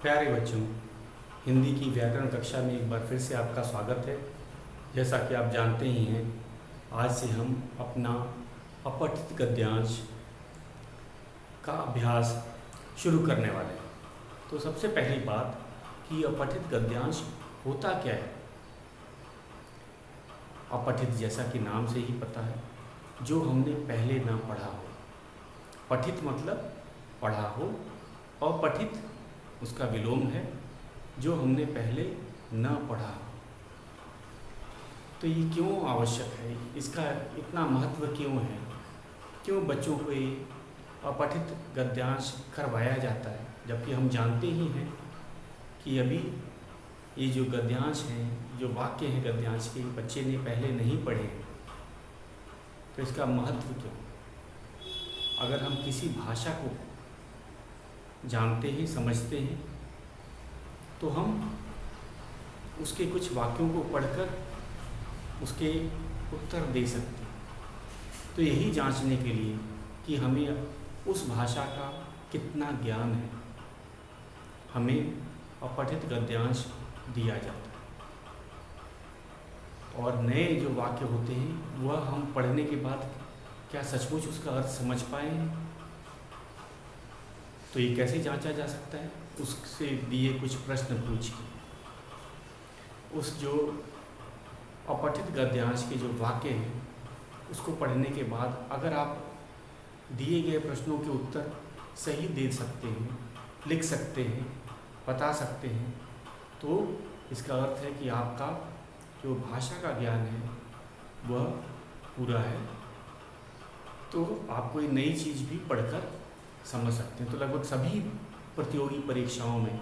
प्यारे बच्चों, हिंदी की व्याकरण कक्षा में एक बार फिर से आपका स्वागत है। जैसा कि आप जानते ही हैं, आज से हम अपना अपठित गद्यांश का अभ्यास शुरू करने वाले हैं। तो सबसे पहली बात कि अपठित गद्यांश होता क्या है। अपठित जैसा कि नाम से ही पता है, जो हमने पहले ना पढ़ा हो। पठित मतलब पढ़ा हो, और पठित उसका विलोम है, जो हमने पहले न पढ़ा हो। तो ये क्यों आवश्यक है, इसका इतना महत्व क्यों है, क्यों बच्चों को ये अपठित गद्यांश करवाया जाता है, जबकि हम जानते ही हैं कि अभी ये जो गद्यांश हैं, जो वाक्य हैं गद्यांश के, बच्चे ने पहले नहीं पढ़े। तो इसका महत्व क्यों? अगर हम किसी भाषा को जानते हैं, समझते हैं, तो हम उसके कुछ वाक्यों को पढ़कर उसके उत्तर दे सकते हैं। तो यही जांचने के लिए कि हमें उस भाषा का कितना ज्ञान है, हमें अपठित गद्यांश दिया जाता है। और नए जो वाक्य होते हैं, वह हम पढ़ने के बाद क्या सचमुच उसका अर्थ समझ पाए? तो ये कैसे जांचा जा सकता है? उससे दिए कुछ प्रश्न पूछ के उस जो अपठित गद्यांश के जो वाक्य हैं, उसको पढ़ने के बाद अगर आप दिए गए प्रश्नों के उत्तर सही दे सकते हैं, लिख सकते हैं, बता सकते हैं, तो इसका अर्थ है कि आपका जो भाषा का ज्ञान है वह पूरा है। तो आप कोई नई चीज़ भी पढ़कर समझ सकते हैं। तो लगभग सभी प्रतियोगी परीक्षाओं में,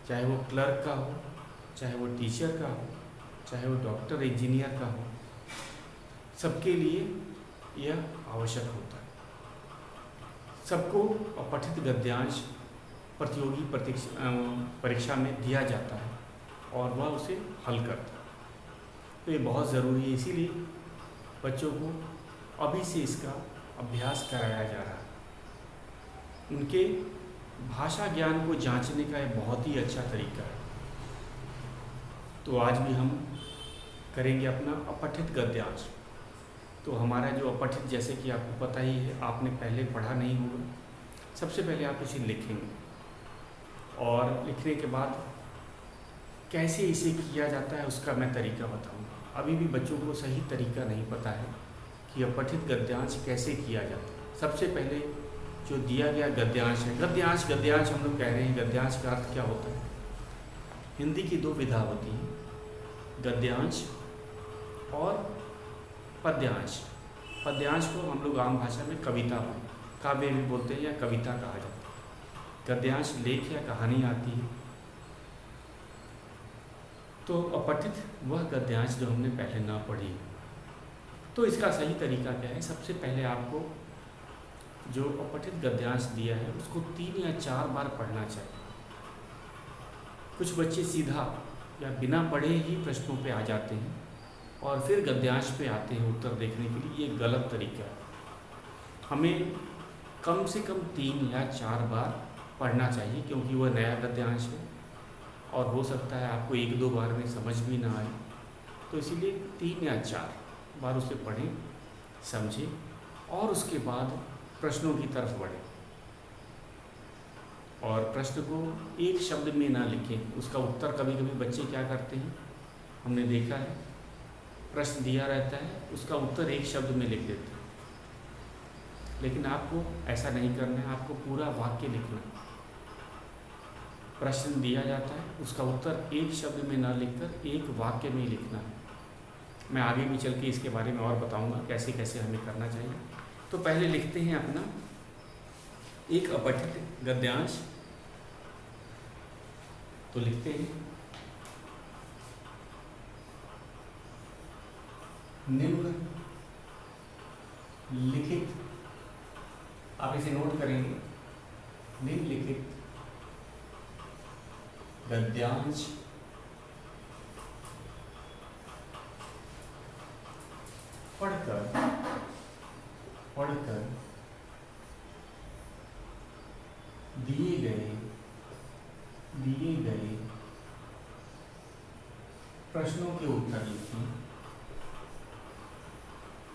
चाहे वो क्लर्क का हो, चाहे वो टीचर का हो, चाहे वो डॉक्टर इंजीनियर का हो, सबके लिए यह आवश्यक होता है। सबको अपठित गद्यांश प्रतियोगी परीक्षा में दिया जाता है और वह उसे हल करता है। तो ये बहुत ज़रूरी है, इसीलिए बच्चों को अभी से इसका अभ्यास कराया जा रहा है। उनके भाषा ज्ञान को जांचने का एक बहुत ही अच्छा तरीका है। तो आज भी हम करेंगे अपना अपठित गद्यांश। तो हमारा जो अपठित, जैसे कि आपको पता ही है, आपने पहले पढ़ा नहीं होगा। सबसे पहले आप इसे लिखेंगे और लिखने के बाद कैसे इसे किया जाता है उसका मैं तरीका बताऊंगा। अभी भी बच्चों को सही तरीका नहीं पता है कि अपठित गद्यांश कैसे किया जाता है। सबसे पहले जो दिया गया गद्यांश है, गद्यांश हम लोग कह रहे हैं, गद्यांश का अर्थ क्या होता है? हिंदी की दो विधा होती हैं, गद्यांश और पद्यांश। पद्यांश को हम लोग आम भाषा में कविता, काव्य भी बोलते हैं या कविता कहा जाता है। गद्यांश लेख या कहानी आती है। तो अपठित वह गद्यांश जो हमने पहले ना पढ़ी। तो इसका सही तरीका क्या है? सबसे पहले आपको जो अपठित गद्यांश दिया है उसको 3 या 4 बार पढ़ना चाहिए। कुछ बच्चे सीधा या बिना पढ़े ही प्रश्नों पे आ जाते हैं और फिर गद्यांश पे आते हैं उत्तर देखने के लिए। ये गलत तरीका है। हमें कम से कम 3 या 4 बार पढ़ना चाहिए, क्योंकि वह नया गद्यांश है और हो सकता है आपको 1-2 बार में समझ भी ना आए। तो इसीलिए 3 या 4 बार उसे पढ़ें, समझें और उसके बाद प्रश्नों की तरफ बढ़ें। और प्रश्न को एक शब्द में ना लिखें, उसका उत्तर कभी कभी बच्चे क्या करते हैं, हमने देखा है, प्रश्न दिया रहता है, उसका उत्तर एक शब्द में लिख देते हैं। लेकिन आपको ऐसा नहीं करना है, आपको पूरा वाक्य लिखना है। प्रश्न दिया जाता है, उसका उत्तर एक शब्द में ना लिखकर एक वाक्य में ही लिखना है। मैं आगे भी चल के इसके बारे में और बताऊंगा कैसे कैसे हमें करना चाहिए। तो पहले लिखते हैं अपना एक अपठित गद्यांश। तो लिखते हैं, निम्न लिखित, आप इसे नोट करेंगे, निम्नलिखित गद्यांश पढ़कर दिए गए प्रश्नों के उत्तर लिखिए।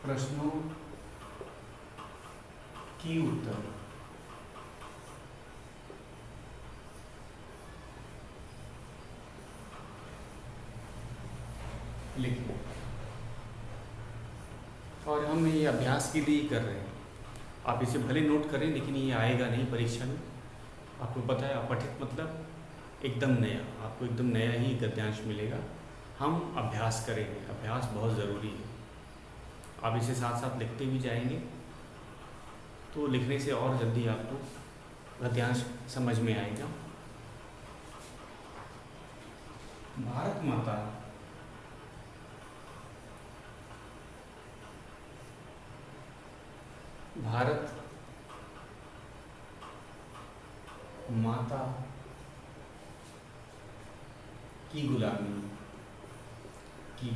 प्रश्नों की उत्तर लिखिए। और हम ये अभ्यास के लिए ही कर रहे हैं। आप इसे भले नोट करें, लेकिन ये आएगा नहीं परीक्षा में। आपको पता है, अपठित मतलब एकदम नया, आपको एकदम नया ही गद्यांश मिलेगा। हम अभ्यास करेंगे, अभ्यास बहुत ज़रूरी है। आप इसे साथ साथ लिखते भी जाएंगे तो लिखने से और जल्दी आपको गद्यांश समझ में आएगा। भारत माता भारत माता की गुलामी की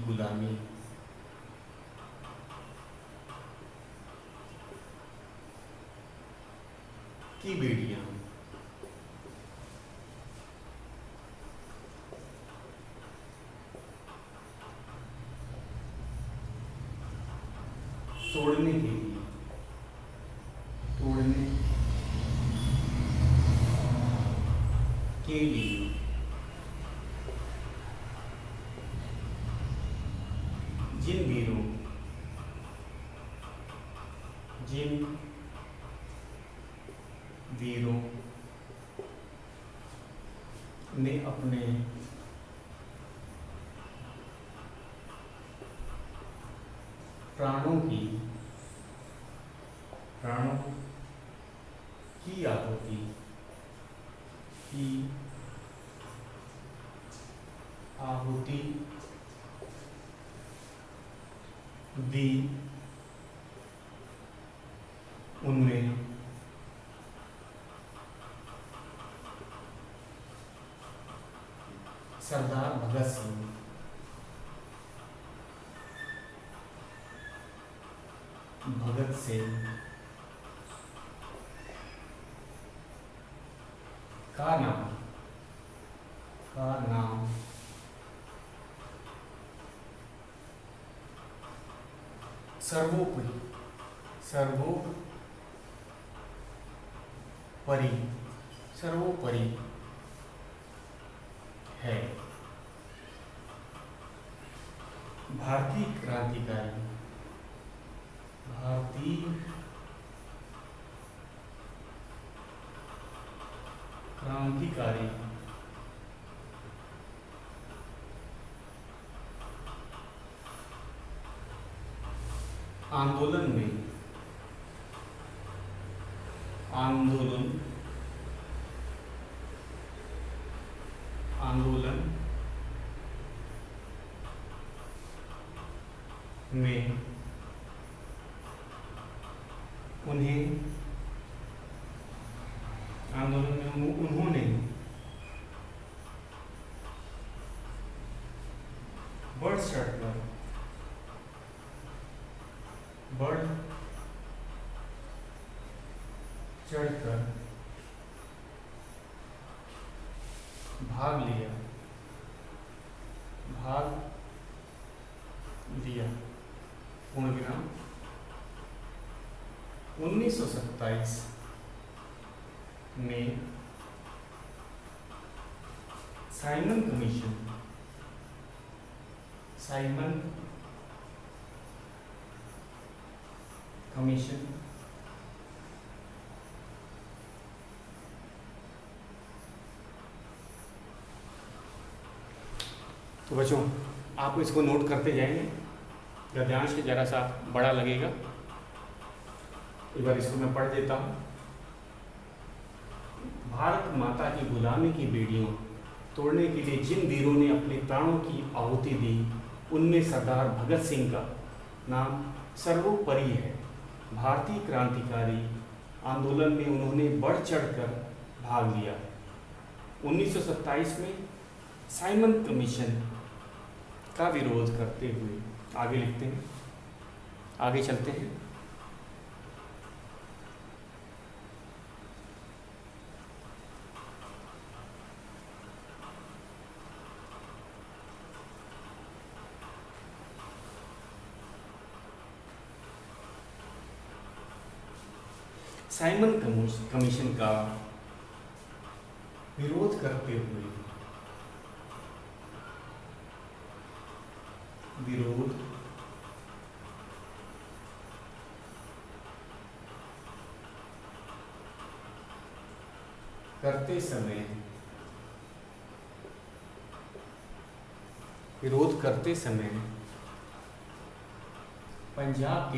बेड़ियां तोड़ने के लिए जिन वीरों ने अपने प्राणों की आहुति दी, उनमें सरदार भगत सिंह का नाम सर्वोपरि है। भारतीय क्रांतिकारी आंदोलन में उन्होंने बढ़ चढ़कर भाग लिया। पूर्ण विराम। 1927 में साइमन कमीशन तो बच्चों, आप इसको नोट करते जाएंगे। गद्यांश के जरा सा बड़ा लगेगा, एक बार इसको मैं पढ़ देता हूँ। भारत माता की गुलामी की बेड़ियों तोड़ने के लिए जिन वीरों ने अपने प्राणों की आहुति दी, उनमें सरदार भगत सिंह का नाम सर्वोपरि है। भारतीय क्रांतिकारी आंदोलन में उन्होंने बढ़ चढ़कर भाग लिया। 1927 में साइमन कमीशन का विरोध करते हुए, आगे लिखते हैं, आगे चलते हैं। साइमन कमीशन का विरोध करते हुए विरोध करते समय पंजाब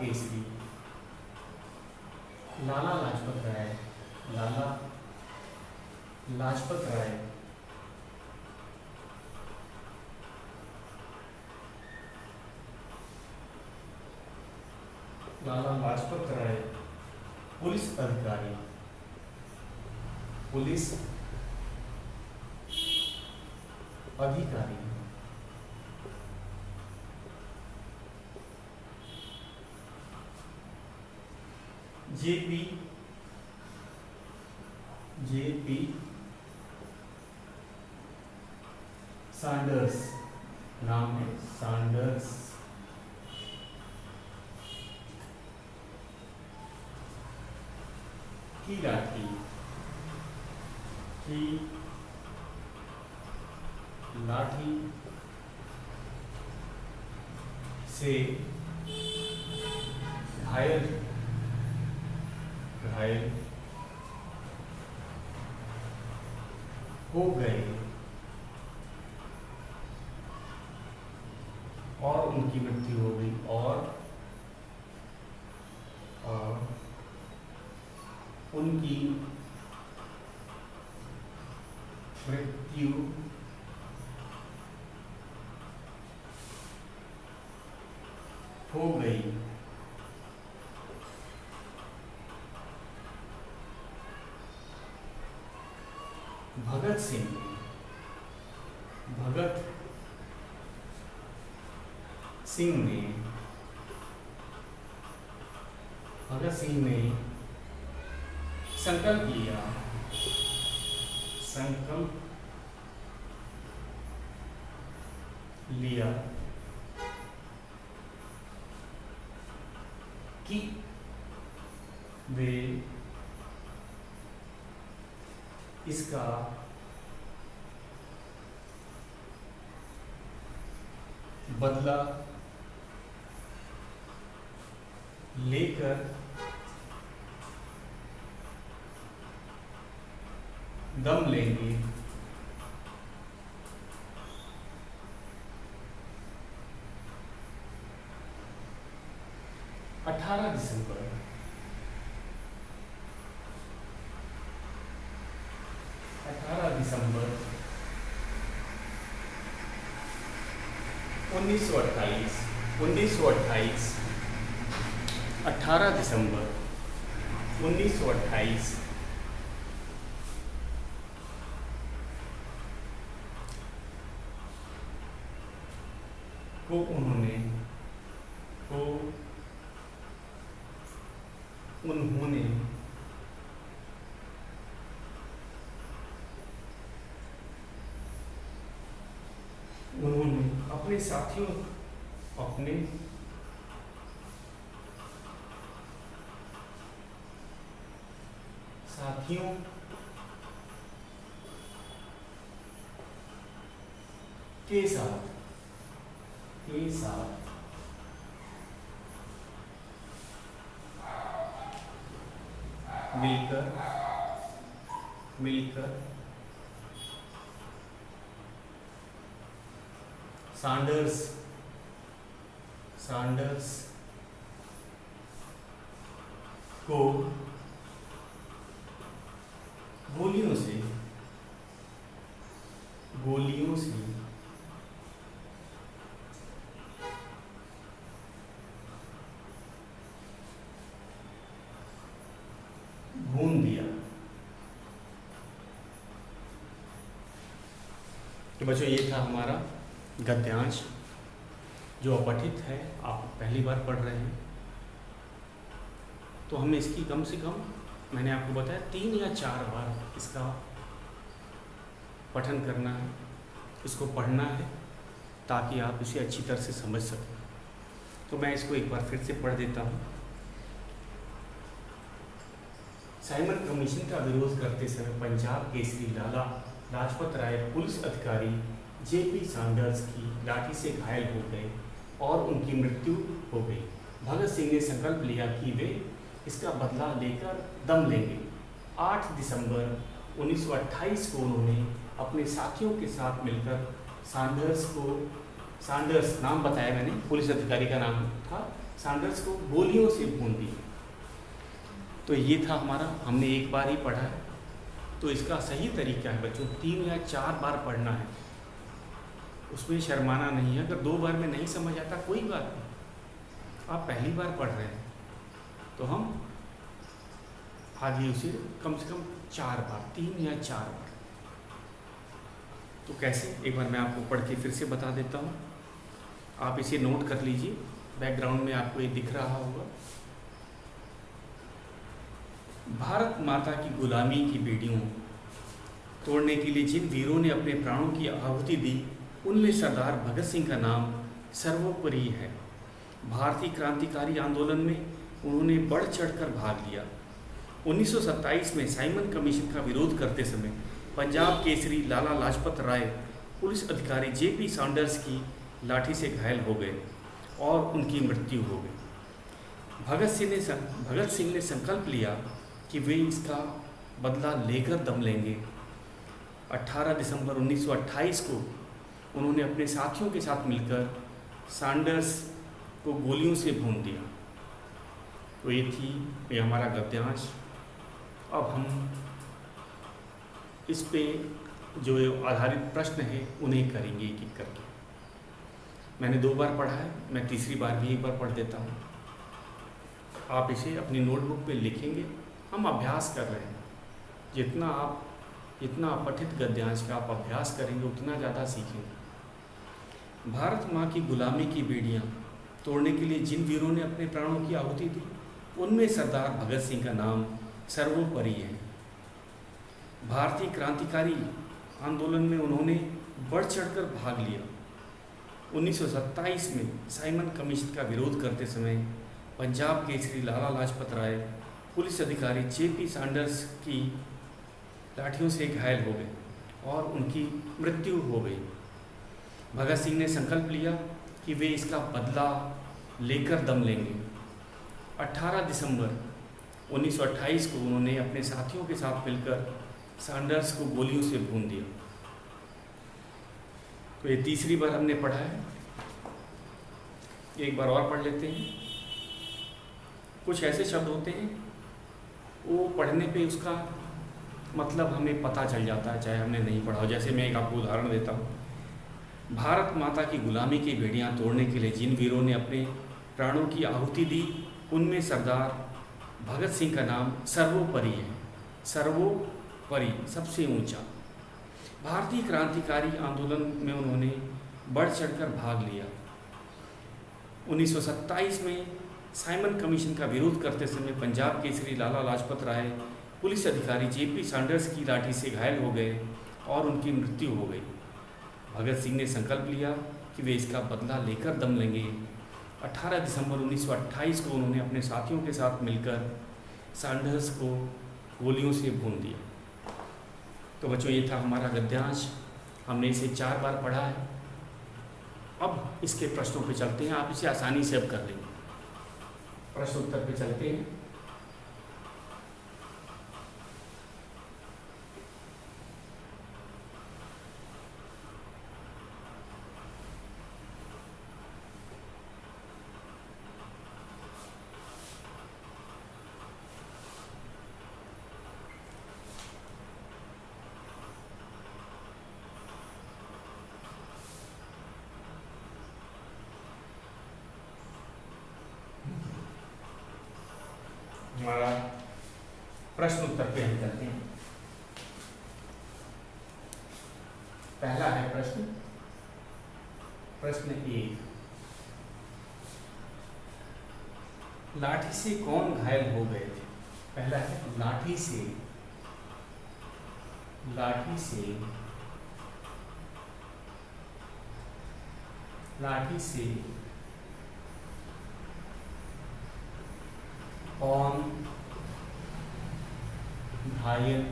केसरी लाला लाजपत राय पुलिस अधिकारी जेपी सैंडर्स, नाम है सैंडर्स, की लाठी से घायल हो गए और उनकी मृत्यु हो गई और उनकी मृत्यु हो गई। भगत सिंह ने संकल्प लिया कि वे इसका बदला लेकर दम लेंगे। 18 दिसंबर 1928 18 दिसंबर 1928 को उन्होंने अपने साथियों के साथ मिलकर सैंडर्स को गोलियों से भून दिया। तो बच्चों, ये था हमारा गद्यांश जो अपठित है, आप पहली बार पढ़ रहे हैं। तो हमें इसकी कम से कम, मैंने आपको बताया, 3 या 4 बार इसका पठन करना है, इसको पढ़ना है ताकि आप इसे अच्छी तरह से समझ सकें। तो मैं इसको एक बार फिर से पढ़ देता हूँ। साइमन कमीशन का विरोध करते समय पंजाब केसरी लाला लाजपत राय पुलिस अधिकारी जेपी सैंडर्स की लाठी से घायल हो गए और उनकी मृत्यु हो गई। भगत सिंह ने संकल्प लिया कि वे इसका बदला लेकर दम लेंगे। 8 दिसंबर 1928 को उन्होंने अपने साथियों के साथ मिलकर सैंडर्स नाम बताया मैंने, पुलिस अधिकारी का नाम था, सैंडर्स को गोलियों से भून दिया। तो ये था हमारा, हमने एक बार ही पढ़ा है। तो इसका सही तरीका है बच्चों 3 या 4 बार पढ़ना है, उसमें शर्माना नहीं है। अगर 2 बार में नहीं समझ आता कोई बात नहीं, आप पहली बार पढ़ रहे हैं तो हम आगे उसे कम से कम 4 बार, 3 या 4 बार। तो कैसे, एक बार मैं आपको पढ़ के फिर से बता देता हूँ, आप इसे नोट कर लीजिए। बैकग्राउंड में आपको ये दिख रहा होगा। भारत माता की गुलामी की बेड़ियों तोड़ने के लिए जिन वीरों ने अपने प्राणों की आहुति दी, उनमें सरदार भगत सिंह का नाम सर्वोपरि है। भारतीय क्रांतिकारी आंदोलन में उन्होंने बढ़ चढ़कर भाग लिया। 1927 में साइमन कमीशन का विरोध करते समय पंजाब केसरी लाला लाजपत राय पुलिस अधिकारी जेपी सैंडर्स की लाठी से घायल हो गए और उनकी मृत्यु हो गई। भगत सिंह ने संकल्प लिया कि वे इसका बदला लेकर दम लेंगे। 18 दिसंबर 1928 को उन्होंने अपने साथियों के साथ मिलकर सैंडर्स को गोलियों से भून दिया। तो ये हमारा गद्यांश। अब हम इस पे जो आधारित प्रश्न है उन्हें करेंगे एक एक करके। मैंने 2 बार पढ़ा है, मैं तीसरी बार भी एक बार पढ़ देता हूँ। आप इसे अपनी नोटबुक पे लिखेंगे। हम अभ्यास कर रहे हैं, जितना पठित गद्यांश का आप अभ्यास करेंगे उतना ज़्यादा सीखेंगे। भारत माँ की गुलामी की बेड़ियाँ तोड़ने के लिए जिन वीरों ने अपने प्राणों की आहुति दी, उनमें सरदार भगत सिंह का नाम सर्वोपरि है। भारतीय क्रांतिकारी आंदोलन में उन्होंने बढ़ चढ़कर भाग लिया। 1927 में साइमन कमीशन का विरोध करते समय पंजाब केसरी लाला लाजपत राय पुलिस अधिकारी जेपी सैंडर्स की लाठियों से घायल हो गए और उनकी मृत्यु हो गई। भगत सिंह ने संकल्प लिया कि वे इसका बदला लेकर दम लेंगे। 18 दिसंबर 1928 को उन्होंने अपने साथियों के साथ मिलकर सैंडर्स को गोलियों से भून दिया। तो ये तीसरी बार हमने पढ़ा है, एक बार और पढ़ लेते हैं। कुछ ऐसे शब्द होते हैं वो पढ़ने पे उसका मतलब हमें पता चल जाता है, चाहे हमने नहीं पढ़ा हो। जैसे मैं एक आपको उदाहरण देता हूँ। भारत माता की गुलामी की बेड़ियाँ तोड़ने के लिए जिन वीरों ने अपने प्राणों की आहुति दी, उनमें सरदार भगत सिंह का नाम सर्वोपरि है। सर्वोपरि, सबसे ऊंचा। भारतीय क्रांतिकारी आंदोलन में उन्होंने बढ़ चढ़कर भाग लिया। 1927 में साइमन कमीशन का विरोध करते समय पंजाब केसरी लाला लाजपत राय पुलिस अधिकारी जेपी सैंडर्स की लाठी से घायल हो गए और उनकी मृत्यु हो गई। भगत सिंह ने संकल्प लिया कि वे इसका बदला लेकर दम लेंगे। 18 दिसंबर 1928 को उन्होंने अपने साथियों के साथ मिलकर सैंडर्स को गोलियों से भून दिया। तो बच्चों, ये था हमारा गद्यांश। हमने इसे 4 बार पढ़ा है। अब इसके प्रश्नों पे चलते हैं। आप इसे आसानी से अब कर लेंगे। प्रश्न उत्तर पे चलते हैं। हमारा प्रश्न उत्तर पे हम चलते हैं। पहला है प्रश्न 1, लाठी से कौन घायल हो गए थे? पहला है लाठी से लाठी से कौन घायल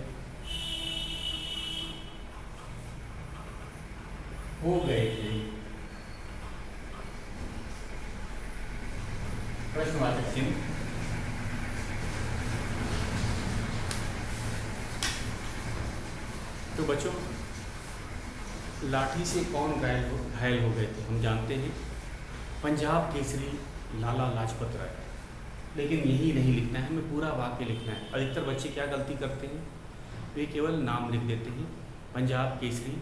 हो गए थे? प्रश्नवाचक चिन्ह। तो बच्चों, लाठी से कौन घायल हो गए थे? हम जानते हैं पंजाब केसरी लाला लाजपत राय। लेकिन यही नहीं लिखना है, हमें पूरा वाक्य लिखना है। अधिकतर बच्चे क्या गलती करते हैं, वे केवल नाम लिख देते हैं, पंजाब केसरी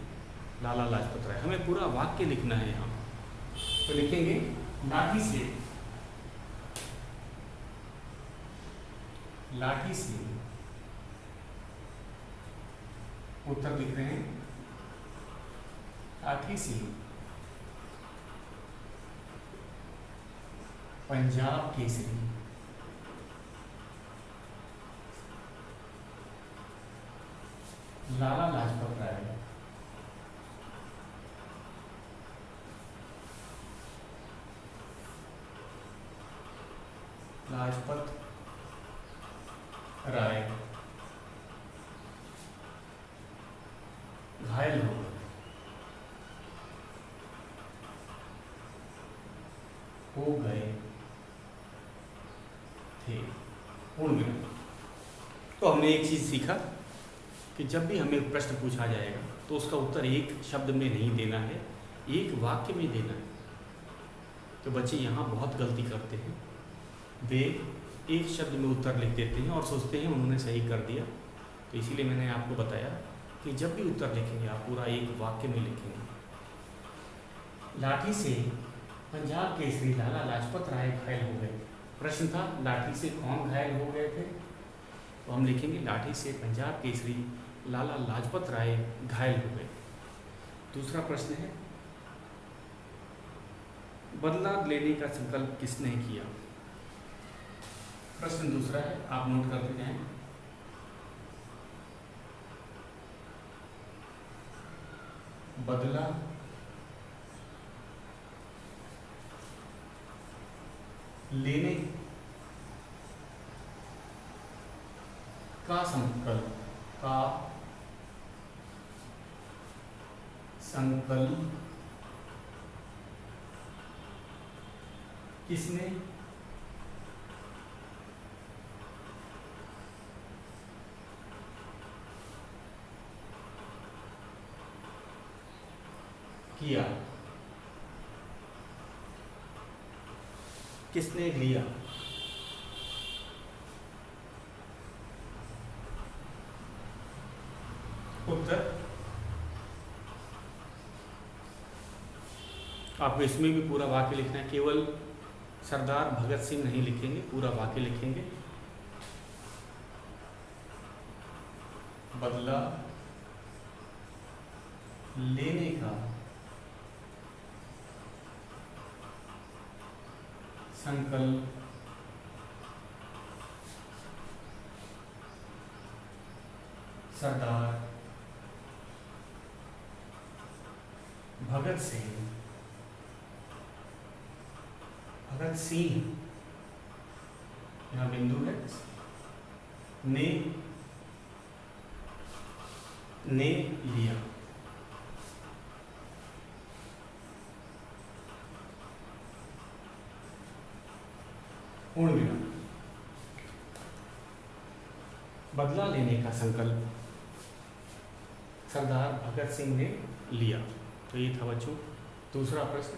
लाला लाजपत राय। हमें पूरा वाक्य लिखना है यहाँ। तो लिखेंगे लाठी से उत्तर लिख रहे हैं, लाठी से पंजाब केसरी लाला लाजपत राय घायल हो गए थे। पूर्ण विराम। तो हमने एक चीज सीखा कि जब भी हमें प्रश्न पूछा जाएगा तो उसका उत्तर एक शब्द में नहीं देना है, एक वाक्य में देना है। तो बच्चे यहाँ बहुत गलती करते हैं, वे एक शब्द में उत्तर लिख देते हैं और सोचते हैं उन्होंने सही कर दिया। तो इसीलिए मैंने आपको बताया कि जब भी उत्तर लिखेंगे आप पूरा एक वाक्य में लिखेंगे। लाठी से पंजाब केसरी लाला लाजपत राय घायल हो गए। प्रश्न था लाठी से कौन घायल हो गए थे? तो हम लिखेंगे लाठी से पंजाब केसरी लाला लाजपत राय घायल हो गए। दूसरा प्रश्न है, बदला लेने का संकल्प किसने किया? प्रश्न दूसरा है, आप नोट करते जाएं। बदला लेने का संकल्प किसने किया? किसने लिया? उत्तर आपको इसमें भी पूरा वाक्य लिखना है, केवल सरदार भगत सिंह नहीं लिखेंगे, पूरा वाक्य लिखेंगे। बदला लेने का संकल्प सरदार भगत सिंह यहाँ बिंदु है, ने लिया। पूर्ण विराम। बदला लेने का संकल्प सरदार भगत सिंह ने लिया। तो ये था बच्चों दूसरा प्रश्न।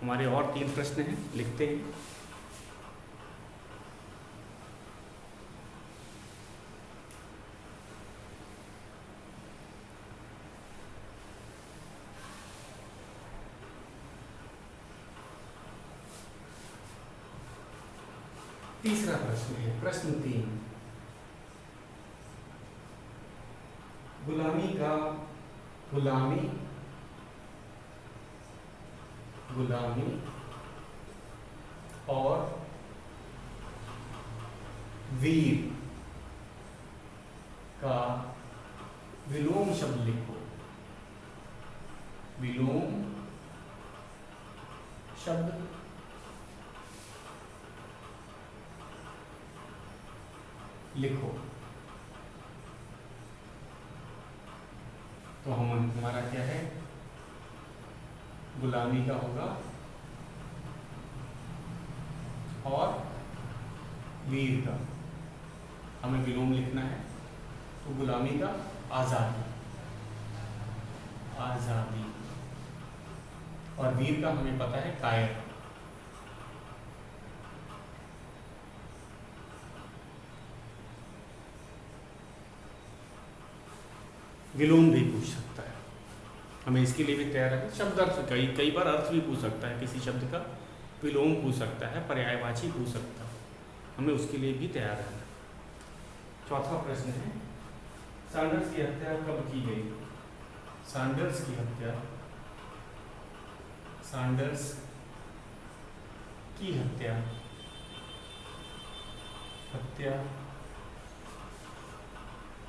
हमारे और 3 प्रश्न हैं, लिखते हैं। तीसरा प्रश्न है, प्रश्न 3, गुलामी और वीर का विलोम शब्द लिखो। विलोम शब्द लिखो। तो हमारा क्या है, गुलामी का होगा और वीर का, हमें विलोम लिखना है। तो गुलामी का आज़ादी, आज़ादी, और वीर का हमें पता है कायर। विलोम भी पूछ सकता है, हमें इसके लिए भी तैयार है। शब्द अर्थ कई बार अर्थ भी पूछ सकता है, किसी शब्द का विलोम पूछ सकता है, पर्यायवाची पूछ सकता है, हमें उसके लिए भी तैयार रहना। चौथा प्रश्न है, सैंडर्स की हत्या कब की गई? सैंडर्स की हत्या, सैंडर्स की हत्या, हत्या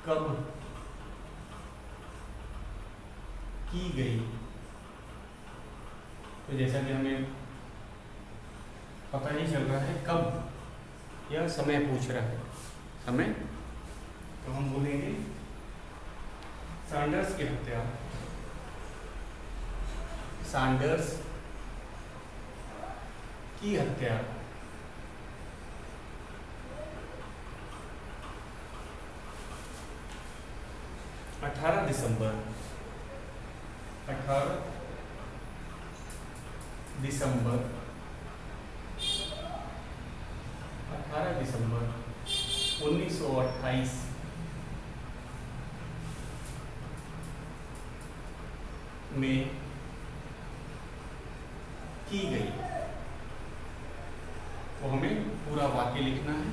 कब की गई? तो जैसा कि हमें पता नहीं चल रहा है कब, यह समय पूछ रहा है, समय। तो हम बोलेंगे सैंडर्स की हत्या, सैंडर्स की हत्या 18 दिसंबर 1928 में की गई। तो हमें पूरा वाक्य लिखना है,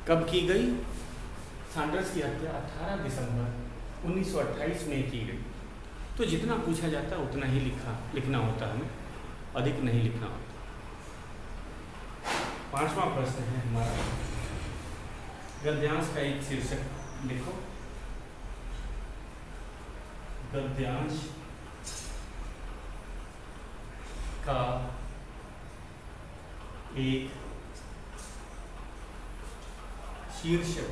कब की गई? सैंडर्स की हत्या 18 दिसंबर 1928 में की गई। तो जितना पूछा जाता है उतना ही लिखना होता है, हमें अधिक नहीं लिखना होता। पांचवा प्रश्न है हमारा, गद्यांश का एक शीर्षक लिखो। गद्यांश का एक शीर्षक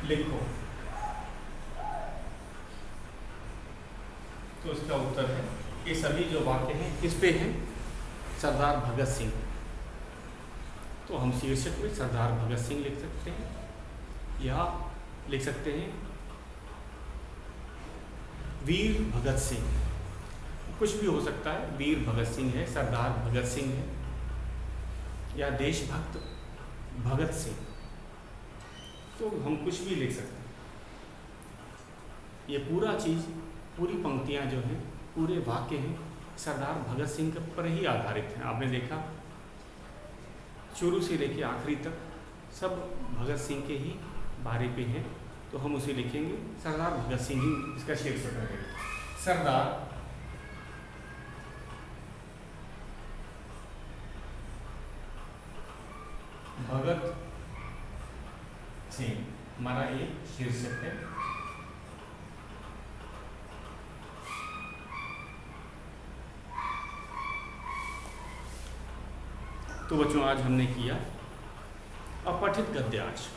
लिखो। तो इसका उत्तर है, ये सभी जो वाक्य हैं किस पे हैं? सरदार भगत सिंह। तो हम शीर्षक में सरदार भगत सिंह लिख सकते हैं, या लिख सकते हैं वीर भगत सिंह, कुछ भी हो सकता है। वीर भगत सिंह है, सरदार भगत सिंह है, या देशभक्त भगत सिंह, तो हम कुछ भी लिख सकते हैं। ये पूरा चीज़, पूरी पंक्तियाँ जो हैं, पूरे वाक्य हैं, सरदार भगत सिंह पर ही आधारित हैं। आपने देखा शुरू से लेकर आखिरी तक सब भगत सिंह के ही बारे पे हैं। तो हम उसे लिखेंगे सरदार भगत सिंह ही इसका शीर्षक है। सरदार भगत सिंह हमारा एक शीर्षक है। तो बच्चों, आज हमने किया अपठित गद्यांश,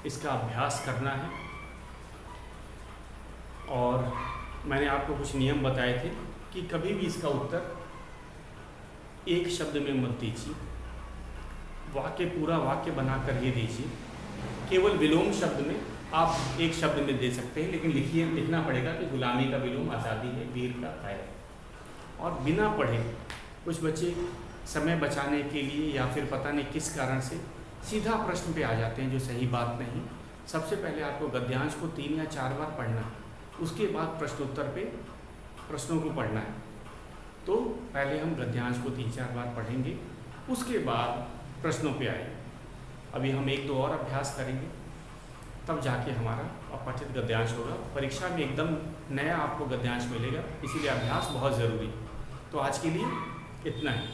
इसका अभ्यास करना है। और मैंने आपको कुछ नियम बताए थे कि कभी भी इसका उत्तर एक शब्द में मत दीजिए, वाक्य पूरा वाक्य बनाकर ही दीजिए। केवल विलोम शब्द में आप एक शब्द में दे सकते हैं, लेकिन लिखना पड़ेगा कि गुलामी का विलोम आज़ादी है, वीर का कायर। और बिना पढ़े कुछ बच्चे समय बचाने के लिए या फिर पता नहीं किस कारण से सीधा प्रश्न पे आ जाते हैं, जो सही बात नहीं। सबसे पहले आपको गद्यांश को 3 या 4 बार पढ़ना है, उसके बाद प्रश्नोत्तर पे प्रश्नों को पढ़ना है। तो पहले हम गद्यांश को 3-4 बार पढ़ेंगे, उसके बाद प्रश्नों पे आएंगे। अभी हम 1-2 और अभ्यास करेंगे, तब जाके हमारा अपठित गद्यांश होगा। परीक्षा में एकदम नया आपको गद्यांश मिलेगा, इसीलिए अभ्यास बहुत ज़रूरी है। तो आज के लिए इतना ही।